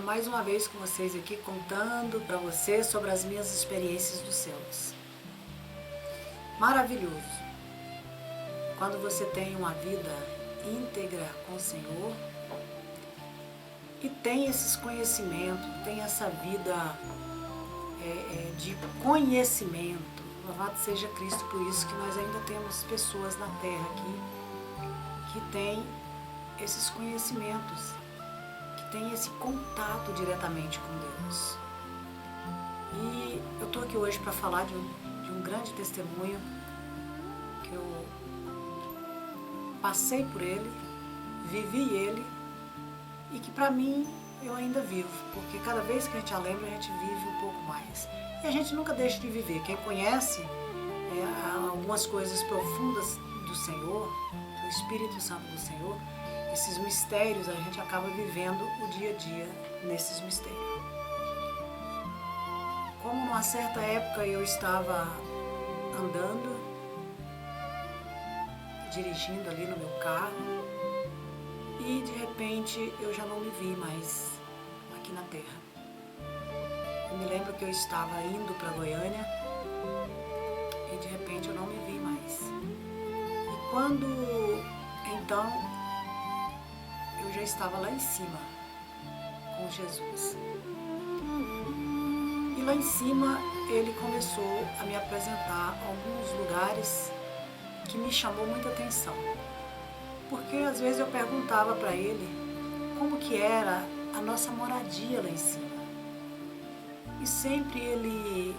mais uma vez com vocês aqui, contando para vocês sobre as minhas experiências dos céus. Maravilhoso quando você tem uma vida íntegra com o Senhor e tem esses conhecimentos, tem essa vida de conhecimento. Louvado seja Cristo por isso que nós ainda temos pessoas na terra aqui que têm esses conhecimentos, que têm esse contato diretamente com Deus. E eu estou aqui hoje para falar de um grande testemunho que eu passei por ele, vivi ele e que para mim eu ainda vivo, porque cada vez que a gente a lembra a gente vive um pouco mais. E a gente nunca deixa de viver. Quem conhece algumas coisas profundas do Senhor, do Espírito Santo do Senhor, esses mistérios a gente acaba vivendo o dia a dia nesses mistérios. Como numa certa época eu estava andando, dirigindo ali no meu carro e de repente eu já não me vi mais aqui na terra. Eu me lembro que eu estava indo para Goiânia e de repente eu não me vi mais. E quando então eu já estava lá em cima com Jesus. E lá em cima ele começou a me apresentar alguns lugares que me chamou muita atenção. Porque às vezes eu perguntava para ele como que era a nossa moradia lá em cima. E sempre ele,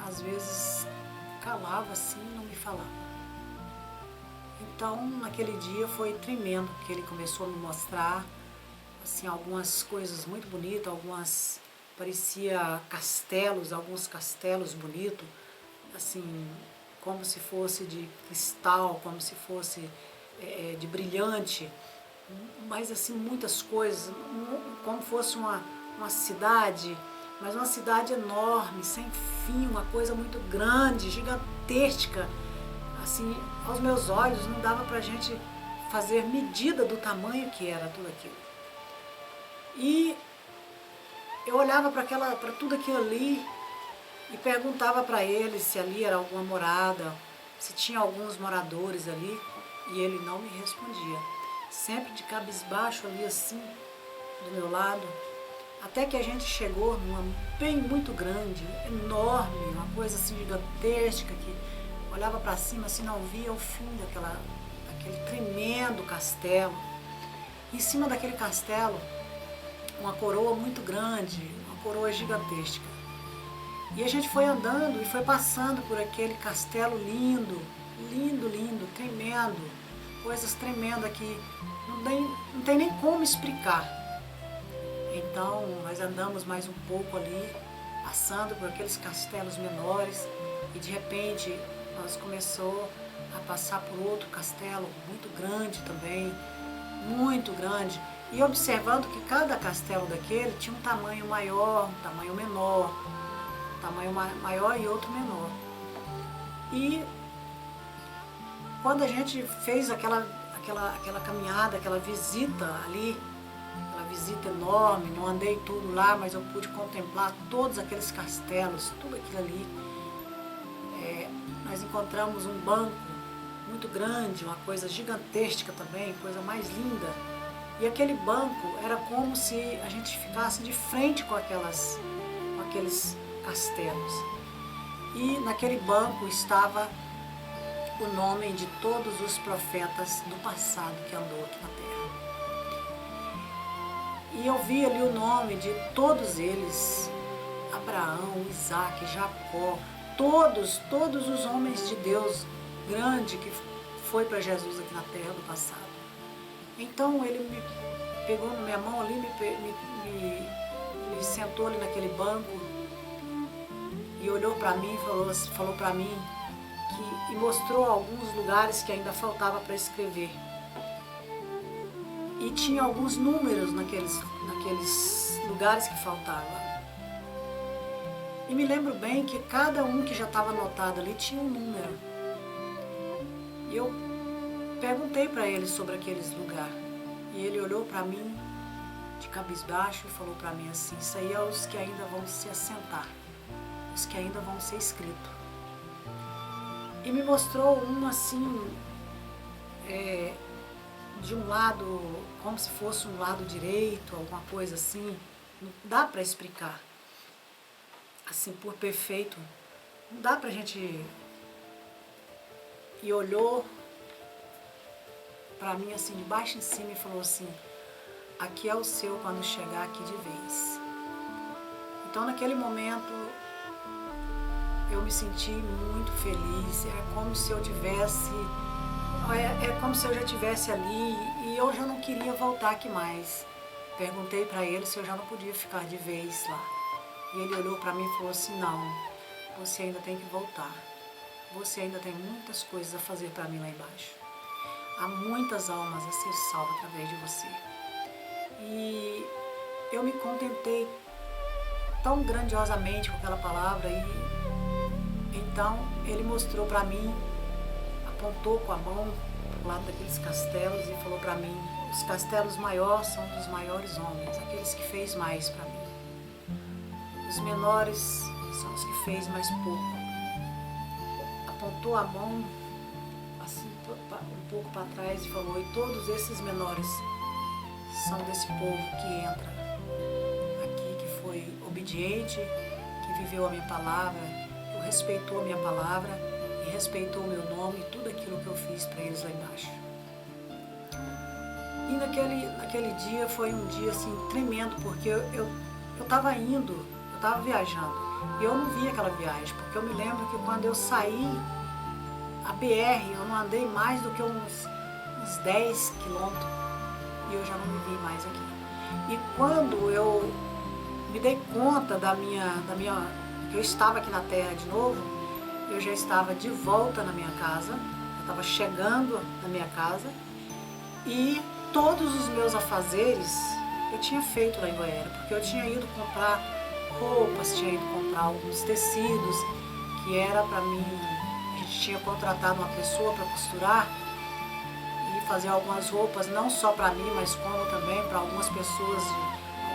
às vezes, calava assim e não me falava. Então, naquele dia foi tremendo, porque ele começou a me mostrar assim, algumas coisas muito bonitas, algumas, parecia castelos, alguns castelos bonitos, assim, como se fosse de cristal, como se fosse de brilhante, mas assim, muitas coisas, como fosse uma cidade, mas uma cidade enorme, sem fim, uma coisa muito grande, gigantesca. Assim, aos meus olhos não dava pra gente fazer medida do tamanho que era tudo aquilo. E eu olhava para tudo aquilo ali e perguntava para ele se ali era alguma morada, se tinha alguns moradores ali, e ele não me respondia. Sempre de cabisbaixo ali assim, do meu lado, até que a gente chegou numa bem muito grande, enorme, uma coisa assim gigantesca, que olhava para cima assim, não via o fim daquele tremendo castelo. Em cima daquele castelo, uma coroa muito grande, uma coroa gigantesca. E a gente foi andando e foi passando por aquele castelo lindo, lindo, lindo, tremendo, coisas tremendas que não tem nem como explicar. Então nós andamos mais um pouco ali, passando por aqueles castelos menores e de repente nós começamos a passar por outro castelo muito grande também, muito grande, e observando que cada castelo daquele tinha um tamanho maior, um tamanho menor, um tamanho maior e outro menor. E quando a gente fez aquela caminhada, aquela visita ali, aquela visita enorme, não andei tudo lá, mas eu pude contemplar todos aqueles castelos, tudo aquilo ali. Nós encontramos um banco muito grande, uma coisa gigantesca também, coisa mais linda. E aquele banco era como se a gente ficasse de frente com aqueles castelos. E naquele banco estava o nome de todos os profetas do passado que andou aqui na terra. E eu vi ali o nome de todos eles, Abraão, Isaac, Jacó, todos os homens de Deus grande que foi para Jesus aqui na terra do passado. Então ele me pegou na minha mão ali, me sentou ali naquele banco e olhou para mim e falou para mim e mostrou alguns lugares que ainda faltava para escrever. E tinha alguns números naqueles lugares que faltavam. E me lembro bem que cada um que já estava anotado ali tinha um número. E eu perguntei para ele sobre aqueles lugares. E ele olhou para mim de cabisbaixo e falou para mim assim: isso aí é os que ainda vão se assentar, os que ainda vão ser escritos. E me mostrou assim, de um lado, como se fosse um lado direito, alguma coisa assim. Não dá para explicar assim por perfeito, não dá pra gente. E olhou para mim assim de baixo em cima e falou assim: aqui é o seu quando chegar aqui de vez. Então naquele momento eu me senti muito feliz. É como se eu tivesse, é como se eu já estivesse ali e eu já não queria voltar aqui mais. Perguntei para ele se eu já não podia ficar de vez lá. E ele olhou para mim e falou assim: não, você ainda tem que voltar. Você ainda tem muitas coisas a fazer para mim lá embaixo. Há muitas almas a ser salvas através de você. E eu me contentei tão grandiosamente com aquela palavra. E então ele mostrou para mim, apontou com a mão pro lado daqueles castelos e falou para mim: os castelos maiores são dos maiores homens, aqueles que fez mais para mim. Os menores são os que fez mais pouco. Apontou a mão assim um pouco para trás e falou: e todos esses menores são desse povo que entra aqui, que foi obediente, que viveu a minha palavra, que respeitou a minha palavra e respeitou o meu nome e tudo aquilo que eu fiz para eles lá embaixo. E naquele dia foi um dia assim tremendo, porque eu estava indo, eu estava viajando e eu não vi aquela viagem, porque eu me lembro que quando eu saí a BR, eu não andei mais do que uns 10 quilômetros e eu já não me vi mais aqui. E quando eu me dei conta que eu estava aqui na Terra de novo, eu já estava de volta na minha casa, eu estava chegando na minha casa e todos os meus afazeres eu tinha feito lá em Goiânia, porque eu tinha ido comprar roupas, tinha ido comprar alguns tecidos, que era para mim. A gente tinha contratado uma pessoa para costurar e fazer algumas roupas, não só para mim, mas como também para algumas pessoas,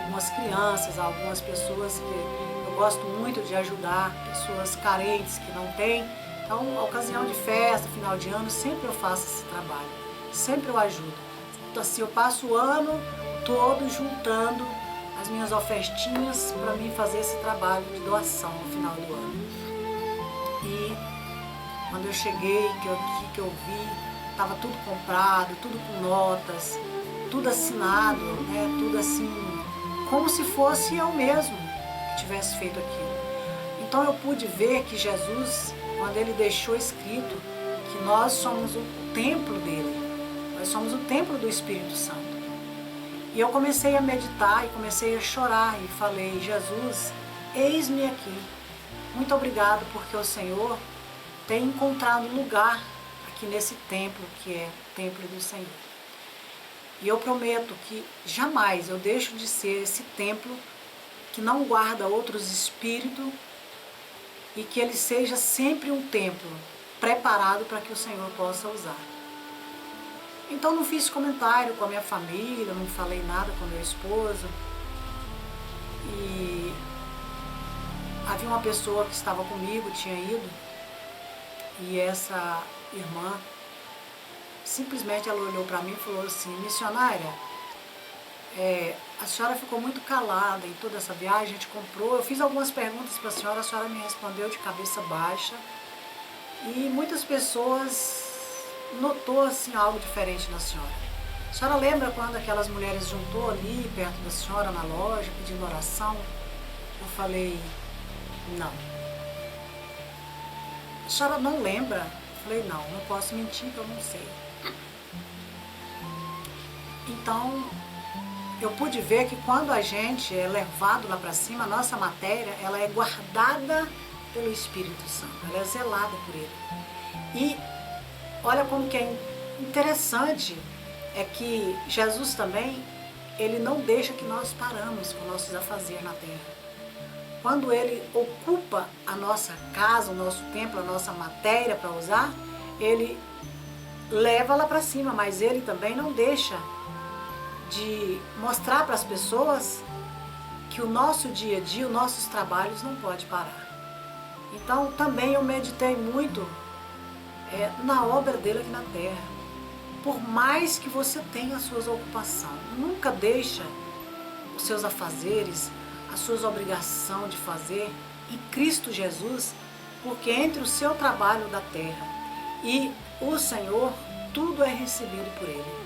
algumas crianças, algumas pessoas que eu gosto muito de ajudar, pessoas carentes que não têm. Então, ocasião de festa, final de ano, sempre eu faço esse trabalho, sempre eu ajudo. Então, assim, eu passo o ano todo juntando as minhas ofertinhas para mim fazer esse trabalho de doação no final do ano. E quando eu cheguei, que eu vi, estava tudo comprado, tudo com notas, tudo assinado, né? Tudo assim, como se fosse eu mesmo que tivesse feito aquilo. Então eu pude ver que Jesus, quando ele deixou escrito que nós somos o templo dele, nós somos o templo do Espírito Santo. E eu comecei a meditar e comecei a chorar e falei: Jesus, eis-me aqui. Muito obrigado porque o Senhor tem encontrado lugar aqui nesse templo que é o templo do Senhor. E eu prometo que jamais eu deixo de ser esse templo que não guarda outros espíritos e que ele seja sempre um templo preparado para que o Senhor possa usar. Então não fiz comentário com a minha família, não falei nada com meu esposo. E havia uma pessoa que estava comigo, tinha ido, e essa irmã, simplesmente ela olhou para mim e falou assim: missionária, a senhora ficou muito calada em toda essa viagem, a gente comprou, eu fiz algumas perguntas para a senhora me respondeu de cabeça baixa, e muitas pessoas notou assim algo diferente na senhora. A senhora lembra quando aquelas mulheres juntou ali perto da senhora na loja pedindo oração? Eu falei: não. A senhora não lembra? Eu falei: não, não posso mentir que eu não sei. Então eu pude ver que quando a gente é levado lá para cima, a nossa matéria ela é guardada pelo Espírito Santo, ela é zelada por ele. E olha como que é interessante, é que Jesus também, ele não deixa que nós paramos com nossos afazeres na terra. Quando ele ocupa a nossa casa, o nosso templo, a nossa matéria para usar, ele leva lá para cima, mas ele também não deixa de mostrar para as pessoas que o nosso dia a dia, os nossos trabalhos não pode parar. Então também eu meditei muito na obra dele aqui na terra. Por mais que você tenha as suas ocupações, nunca deixa os seus afazeres, as suas obrigações de fazer em Cristo Jesus, porque entre o seu trabalho da terra e o Senhor, tudo é recebido por Ele.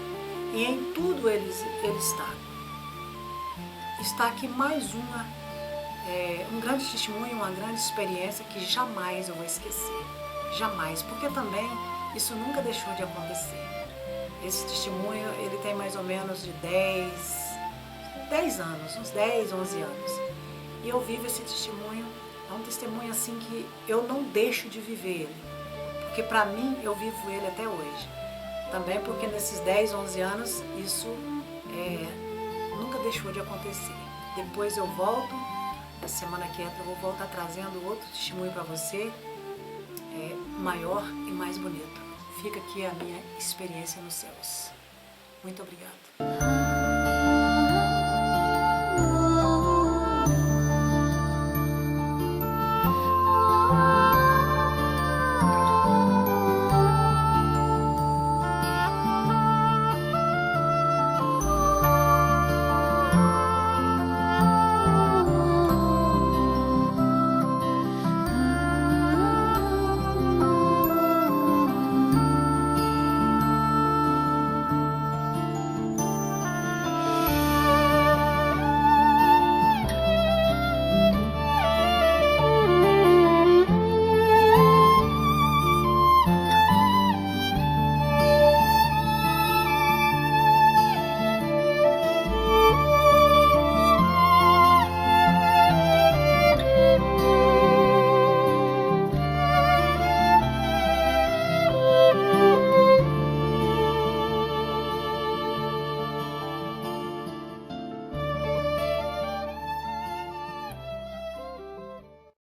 E em tudo Ele está. Está aqui mais um grande testemunho, uma grande experiência que jamais eu vou esquecer. Jamais, porque também isso nunca deixou de acontecer. Esse testemunho, ele tem mais ou menos de 10 anos, uns 10, 11 anos. E eu vivo esse testemunho, é um testemunho assim que eu não deixo de viver ele. Porque para mim, eu vivo ele até hoje. Também porque nesses 10, 11 anos, isso nunca deixou de acontecer. Depois eu volto, na semana que entra eu vou voltar trazendo outro testemunho para você, maior e mais bonito. Fica aqui a minha experiência nos céus. Muito obrigada.